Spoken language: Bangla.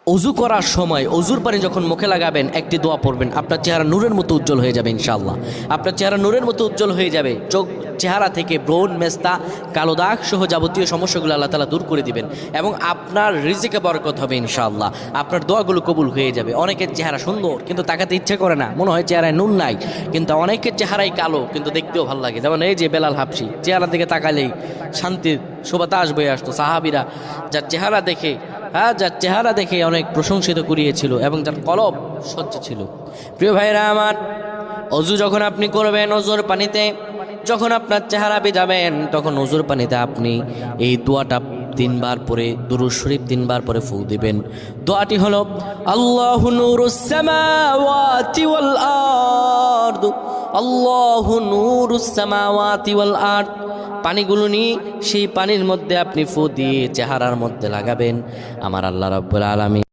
অজু করার সময় অজুর পানি যখন মুখে লাগাবেন একটি দোয়া পড়বেন, আপনার চেহারা নূরের মতো উজ্জ্বল হয়ে যাবে ইনশাআল্লাহ। আপনার চেহারা নূরের মতো উজ্জ্বল হয়ে যাবে। চেহারা থেকে ব্রণ, মেস্তা, কালো দাগ সহ যাবতীয় সমস্যাগুলো আল্লাহ তাআলা দূর করে দিবেন এবং আপনার রিজিকে বরকত হবে ইনশাআল্লাহ। আপনার দোয়াগুলো কবুল হয়ে যাবে। অনেকের চেহারা সুন্দর কিন্তু তাকাতে ইচ্ছে করে না, মনে হয় চেহারায় নুন নাই, কিন্তু অনেকের চেহারাই কালো কিন্তু দেখতেও ভালো লাগে। যেমন এই যে বেলাল হাবশি, চেহারা দিকে তাকালেই শান্তির সুবাতাস বয়ে আসতো। সাহাবীরা যার চেহারা দেখে অনেক প্রশংসিত করিয়েছিল এবং যার কলব স্বচ্ছ ছিল। প্রিয় ভাইরা আমার, অজু যখন আপনি করবেন, অজুর পানিতে যখন আপনার চেহারা ভিজাবেন, তখন অজুর পানিতে আপনি এই দোয়াটা 3 বার পরে, দুরূদ শরীফ 3 বার পরে ফু দিবেন। দোয়াটি হলো আল্লাহু নূরুস সামাওয়াতি ওয়াল আরদ, আল্লাহু নূরুস সামাওয়াতি ওয়াল আরদ। পানিগুলো নিয়ে সেই পানির মধ্যে আপনি ফু দিয়ে চেহারার মধ্যে লাগাবেন। আমার আল্লাহ রাব্বুল আলামিন